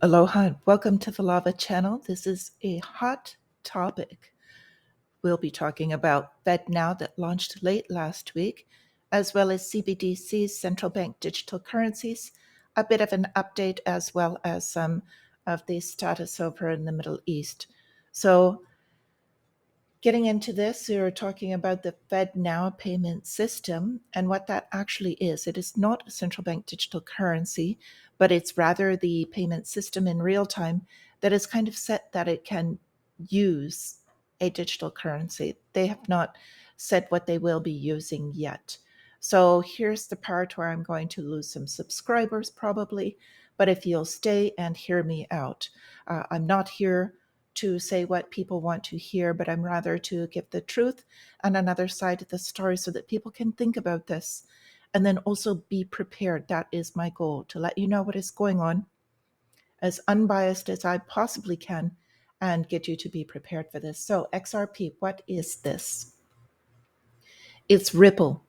Aloha and welcome to the Lava Channel. This is a hot topic. We'll be talking about FedNow that launched late last week, as well as CBDCs, central bank digital currencies, a bit of an update, as well as some of the status over in the Middle East. So, getting into this, we are talking about the FedNow payment system and what that actually is. It is not a central bank digital currency, but it's rather the payment system in real time that is kind of set that it can use a digital currency. They have not said what they will be using yet. So here's the part where I'm going to lose some subscribers probably, but if you'll stay and hear me out, I'm not here to say what people want to hear, but I'm rather to give the truth and another side of the story so that people can think about this and then also be prepared. That is my goal, to let you know what is going on as unbiased as I possibly can and get you to be prepared for this. So, XRP, what is this? It's Ripple.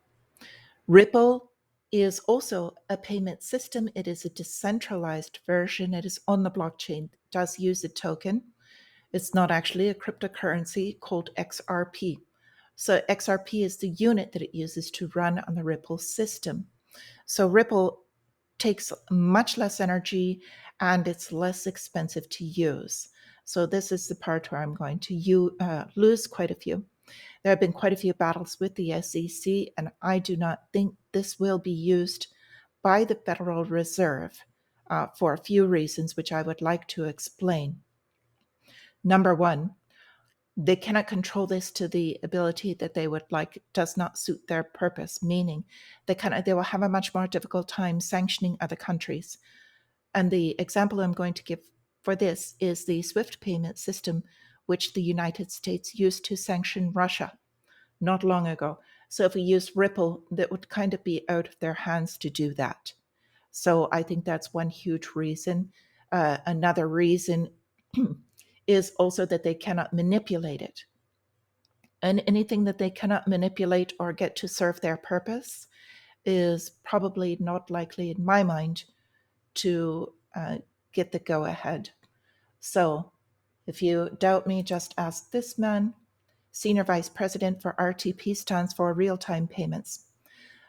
Ripple is also a payment system. It is a decentralized version. It is on the blockchain, it does use a token. It's not actually a cryptocurrency called XRP. So XRP is the unit that it uses to run on the Ripple system. So Ripple takes much less energy and it's less expensive to use. So this is the part where I'm going to lose quite a few. There have been quite a few battles with the SEC, and I do not think this will be used by the Federal Reserve for a few reasons, which I would like to explain. Number one, they cannot control this to the ability that they would like. Does not suit their purpose, meaning they will have a much more difficult time sanctioning other countries. And the example I'm going to give for this is the SWIFT payment system, which the United States used to sanction Russia not long ago. So if we use Ripple, that would kind of be out of their hands to do that. So I think that's one huge reason. Another reason is also that they cannot manipulate it. And anything that they cannot manipulate or get to serve their purpose is probably not likely, in my mind, to get the go ahead. So if you doubt me, just ask this man. Senior Vice President for RTP stands for real time payments.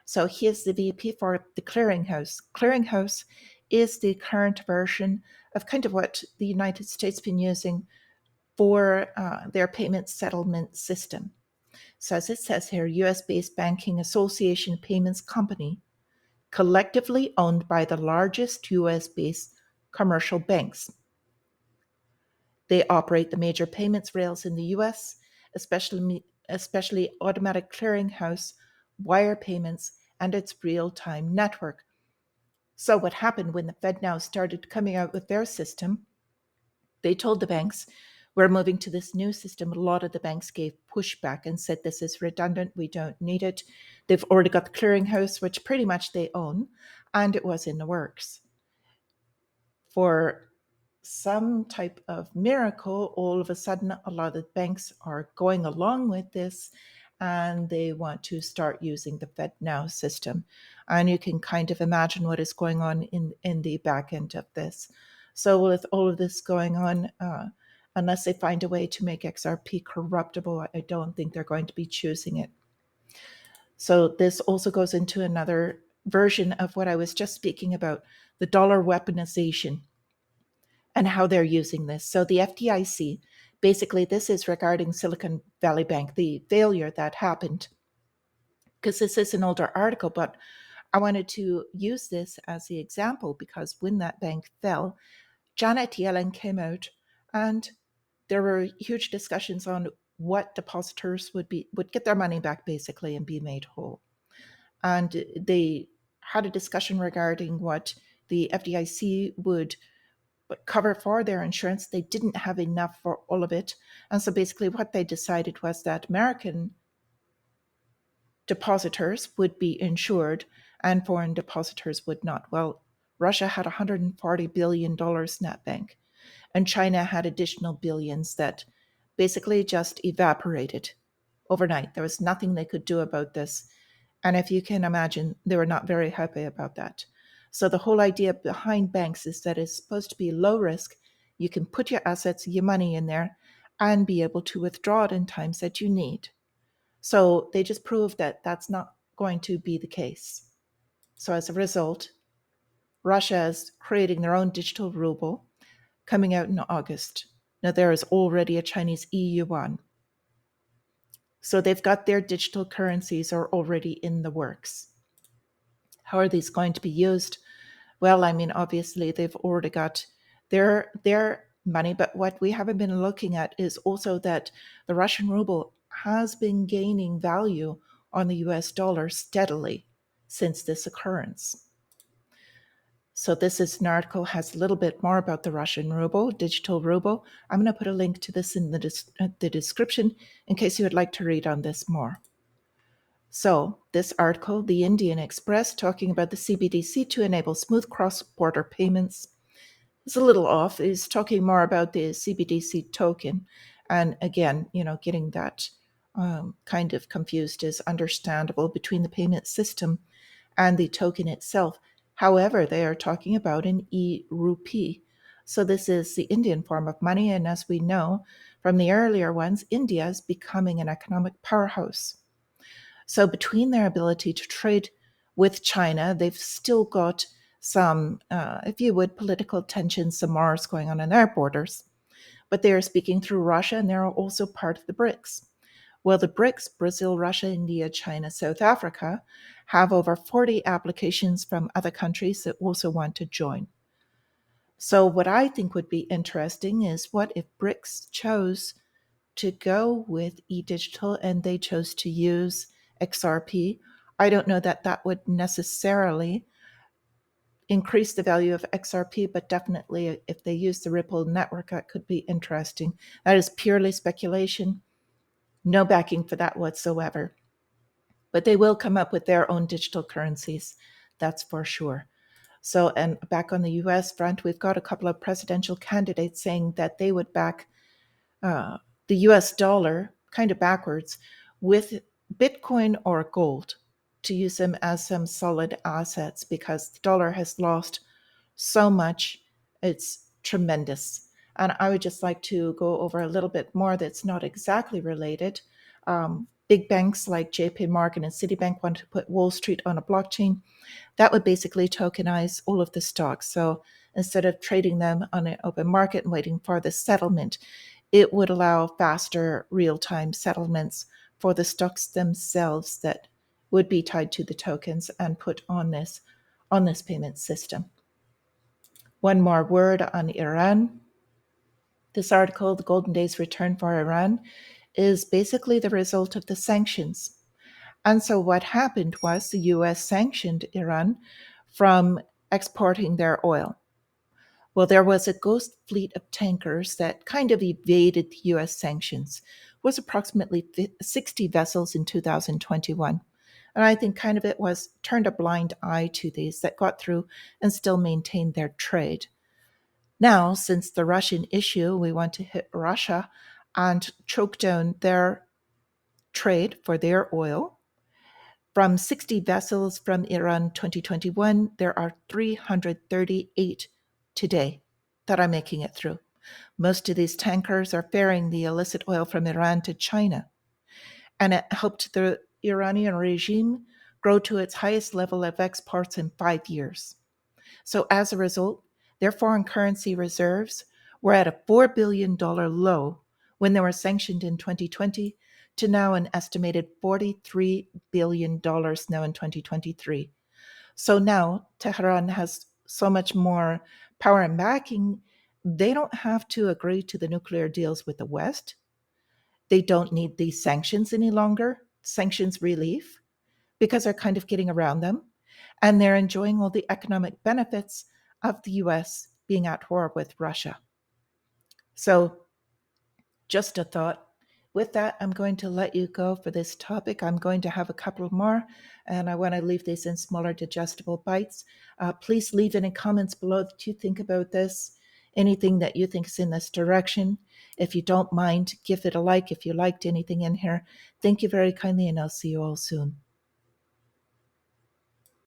So he is the VP for the Clearinghouse. Clearinghouse is the current version of kind of what the United States has been using for their payment settlement system. So as it says here, US-based banking association payments company, collectively owned by the largest US-based commercial banks. They operate the major payments rails in the US, especially automatic clearinghouse, wire payments, and its real-time network. So what happened when the FedNow started coming out with their system, they told the banks, we're moving to this new system. A lot of the banks gave pushback and said, this is redundant. We don't need it. They've already got the clearinghouse, which pretty much they own, and it was in the works. For some type of miracle, all of a sudden, a lot of the banks are going along with this and they want to start using the FedNow system. And you can kind of imagine what is going on in the back end of this. So with all of this going on, unless they find a way to make XRP corruptible, I don't think they're going to be choosing it. So this also goes into another version of what I was just speaking about, the dollar weaponization and how they're using this. So the FDIC, basically this is regarding Silicon Valley Bank, the failure that happened, because this is an older article, but I wanted to use this as the example because when that bank fell, Janet Yellen came out and there were huge discussions on what depositors would get their money back basically and be made whole. And they had a discussion regarding what the FDIC would cover for their insurance. They didn't have enough for all of it. And so basically what they decided was that American depositors would be insured and foreign depositors would not. Well, Russia had $140 billion net bank, and China had additional billions that basically just evaporated overnight. There was nothing they could do about this. And if you can imagine, they were not very happy about that. So the whole idea behind banks is that it's supposed to be low risk. You can put your assets, your money in there, and be able to withdraw it in times that you need. So they just proved that that's not going to be the case. So as a result, Russia is creating their own digital ruble coming out in August. Now, there is already a Chinese yuan. So they've got their digital currencies are already in the works. How are these going to be used? Well, I mean, obviously they've already got their money, but what we haven't been looking at is also that the Russian ruble has been gaining value on the US dollar steadily since this occurrence. So this is an article has a little bit more about the Russian ruble, digital ruble. I'm going to put a link to this in the description in case you would like to read on this more. So this article, the Indian Express, talking about the CBDC to enable smooth cross-border payments, is a little off. Is talking more about the CBDC token. And again, getting that kind of confused is understandable between the payment system and the token itself. However, they are talking about an eRupee. So this is the Indian form of money. And as we know from the earlier ones, India is becoming an economic powerhouse. So between their ability to trade with China, they've still got some, if you would, political tensions, some wars going on in their borders. But they are speaking through Russia, and they're also part of the BRICS. Well, the BRICS, Brazil, Russia, India, China, South Africa, have over 40 applications from other countries that also want to join. So what I think would be interesting is what if BRICS chose to go with eDigital and they chose to use XRP. I don't know that that would necessarily increase the value of XRP, but definitely if they use the Ripple network, that could be interesting. That is purely speculation. No backing for that whatsoever. But they will come up with their own digital currencies. That's for sure. So, and back on the US front, we've got a couple of presidential candidates saying that they would back the US dollar kind of backwards with Bitcoin or gold to use them as some solid assets because the dollar has lost so much. It's tremendous. And I would just like to go over a little bit more that's not exactly related. Big banks like JP Morgan and Citibank want to put Wall Street on a blockchain. That would basically tokenize all of the stocks. So instead of trading them on an open market and waiting for the settlement, it would allow faster real-time settlements for the stocks themselves that would be tied to the tokens and put on this payment system. One more word on Iran. This article, The Golden Days Return for Iran, is basically the result of the sanctions. And so what happened was the US sanctioned Iran from exporting their oil. Well, there was a ghost fleet of tankers that kind of evaded the US sanctions. It was approximately 60 vessels in 2021. And I think kind of it was turned a blind eye to these that got through and still maintained their trade. Now, since the Russian issue, we want to hit Russia and choke down their trade for their oil. From 60 vessels from Iran 2021, there are 338 today that are making it through. Most of these tankers are ferrying the illicit oil from Iran to China. And it helped the Iranian regime grow to its highest level of exports in 5 years. So as a result, their foreign currency reserves were at a $4 billion low when they were sanctioned in 2020 to now an estimated $43 billion now in 2023. So now Tehran has so much more power and backing, they don't have to agree to the nuclear deals with the West. They don't need these sanctions any longer, sanctions relief, because they're kind of getting around them. And they're enjoying all the economic benefits of the US being at war with Russia. So, just a thought. With that, I'm going to let you go for this topic. I'm going to have a couple more, and I want to leave these in smaller, digestible bites. Please leave any comments below that you think about this, anything that you think is in this direction. If you don't mind, give it a like if you liked anything in here. Thank you very kindly, and I'll see you all soon.